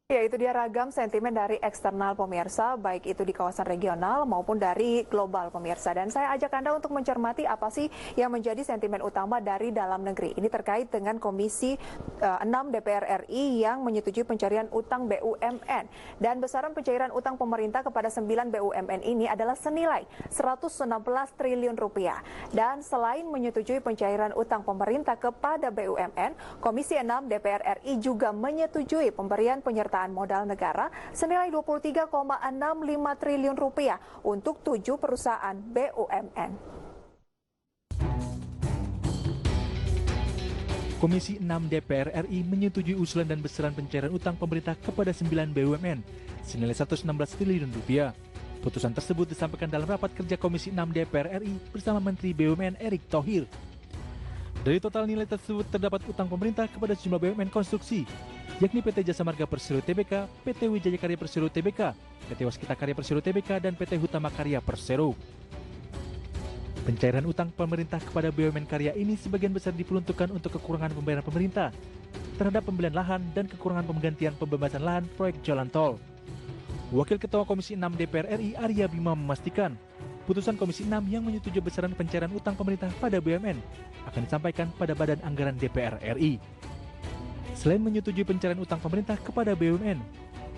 Ya, itu dia ragam sentimen dari eksternal pemirsa, baik itu di kawasan regional maupun dari global pemirsa. Dan saya ajak Anda untuk mencermati apa sih yang menjadi sentimen utama dari dalam negeri. Ini terkait dengan Komisi 6 DPR RI yang menyetujui pencairan utang BUMN. Dan besaran pencairan utang pemerintah kepada 9 BUMN ini adalah senilai 116 triliun rupiah. Dan selain menyetujui pencairan utang pemerintah kepada BUMN, Komisi 6 DPR RI juga menyetujui pemberian penyertaan modal negara senilai 23,65 triliun rupiah untuk 7 perusahaan BUMN. Komisi 6 DPR RI menyetujui usulan dan besaran pencairan utang pemerintah kepada 9 BUMN senilai 116 triliun rupiah. Putusan tersebut disampaikan dalam rapat kerja Komisi 6 DPR RI bersama Menteri BUMN Erick Thohir. Dari total nilai tersebut terdapat utang pemerintah kepada sejumlah BUMN konstruksi, yakni PT Jasa Marga Persero Tbk, PT Wijaya Karya Persero Tbk, PT Waskita Karya Persero Tbk, dan PT Hutama Karya Persero. Pencairan utang pemerintah kepada BUMN karya ini sebagian besar diperuntukkan untuk kekurangan pembayaran pemerintah terhadap pembelian lahan dan kekurangan penggantian pembebasan lahan proyek jalan tol. Wakil Ketua Komisi 6 DPR RI Arya Bima memastikan, putusan Komisi 6 yang menyetujui besaran pencairan utang pemerintah pada BUMN akan disampaikan pada Badan Anggaran DPR RI. Selain menyetujui pencairan utang pemerintah kepada BUMN,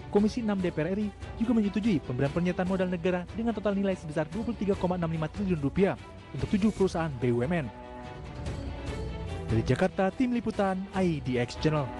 Komisi 6 DPR RI juga menyetujui pemberian penyertaan modal negara dengan total nilai sebesar 23,65 triliun rupiah untuk 7 perusahaan BUMN. Dari Jakarta, Tim Liputan IDX Channel.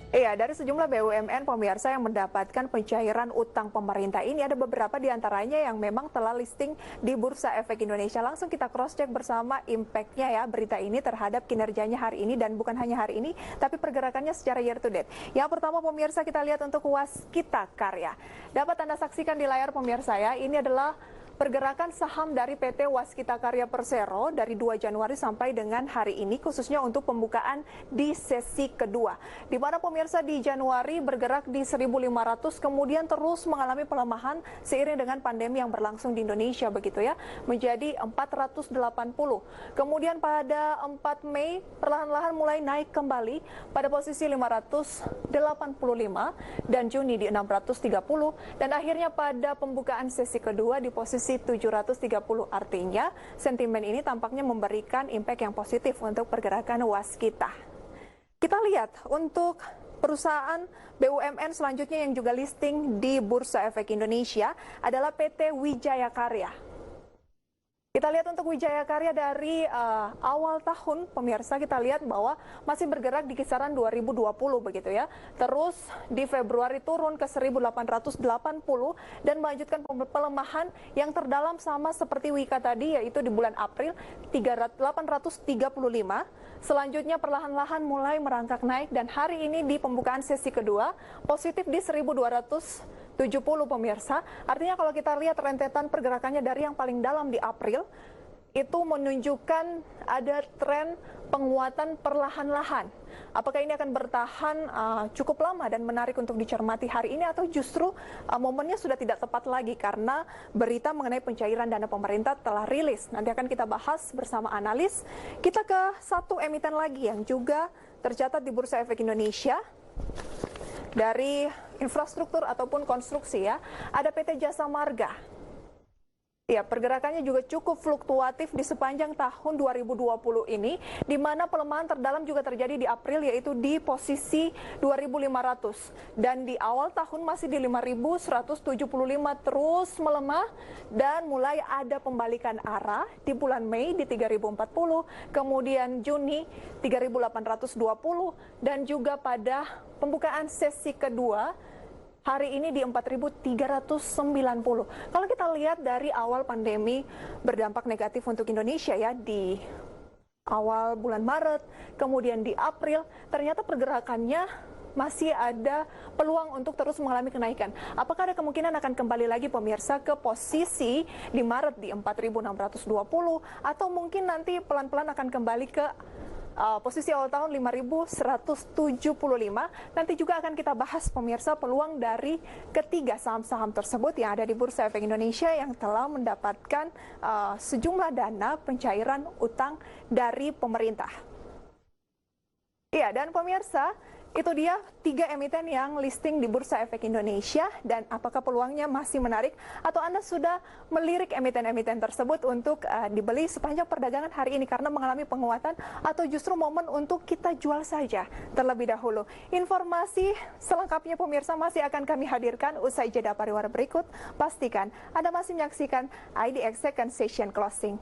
Iya, dari sejumlah BUMN pemirsa yang mendapatkan pencairan utang pemerintah ini ada beberapa di antaranya yang memang telah listing di Bursa Efek Indonesia. Langsung kita cross-check bersama impact-nya ya berita ini terhadap kinerjanya hari ini dan bukan hanya hari ini, tapi pergerakannya secara year to date. Yang pertama pemirsa kita lihat untuk Waskita Karya. Dapat Anda saksikan di layar pemirsa ya, ini adalah pergerakan saham dari PT Waskita Karya Persero dari 2 Januari sampai dengan hari ini khususnya untuk pembukaan di sesi kedua. Di mana pemirsa di Januari bergerak di 1.500 kemudian terus mengalami pelemahan seiring dengan pandemi yang berlangsung di Indonesia begitu ya, menjadi 480. Kemudian pada 4 Mei perlahan-lahan mulai naik kembali pada posisi 585 dan Juni di 630 dan akhirnya pada pembukaan sesi kedua di posisi 730. Artinya sentimen ini tampaknya memberikan impact yang positif untuk pergerakan Waskita. Kita lihat untuk perusahaan BUMN selanjutnya yang juga listing di Bursa Efek Indonesia adalah PT Wijaya Karya. Kita lihat untuk Wijaya Karya dari awal tahun, pemirsa kita lihat bahwa masih bergerak di kisaran 2020 begitu ya. Terus di Februari turun ke 1880 dan melanjutkan pelemahan yang terdalam sama seperti Wika tadi yaitu di bulan April 835. Selanjutnya perlahan-lahan mulai merangkak naik dan hari ini di pembukaan sesi kedua positif di 1270 pemirsa. Artinya kalau kita lihat rentetan pergerakannya dari yang paling dalam di April itu menunjukkan ada tren penguatan perlahan-lahan. Apakah ini akan bertahan cukup lama dan menarik untuk dicermati hari ini atau justru momennya sudah tidak tepat lagi karena berita mengenai pencairan dana pemerintah telah rilis. Nanti akan kita bahas bersama analis. Kita ke satu emiten lagi yang juga tercatat di Bursa Efek Indonesia dari infrastruktur ataupun konstruksi ya. Ada PT Jasa Marga. Ya, pergerakannya juga cukup fluktuatif di sepanjang tahun 2020 ini, di mana pelemahan terdalam juga terjadi di April, yaitu di posisi 2.500. Dan di awal tahun masih di 5.175, terus melemah, dan mulai ada pembalikan arah di bulan Mei di 3.040, kemudian Juni 3.820, dan juga pada pembukaan sesi kedua, hari ini di 4.390. Kalau kita lihat dari awal pandemi berdampak negatif untuk Indonesia ya di awal bulan Maret, kemudian di April, ternyata pergerakannya masih ada peluang untuk terus mengalami kenaikan. Apakah ada kemungkinan akan kembali lagi pemirsa ke posisi di Maret di 4.620 atau mungkin nanti pelan-pelan akan kembali ke posisi awal tahun 5.175. Nanti juga akan kita bahas pemirsa peluang dari ketiga saham-saham tersebut yang ada di Bursa Efek Indonesia yang telah mendapatkan sejumlah dana pencairan utang dari pemerintah. Iya, dan pemirsa, itu dia 3 emiten yang listing di Bursa Efek Indonesia, dan apakah peluangnya masih menarik atau Anda sudah melirik emiten-emiten tersebut untuk dibeli sepanjang perdagangan hari ini karena mengalami penguatan, atau justru momen untuk kita jual saja terlebih dahulu. Informasi selengkapnya pemirsa masih akan kami hadirkan usai jeda pariwara berikut. Pastikan Anda masih menyaksikan IDX Second Session Closing.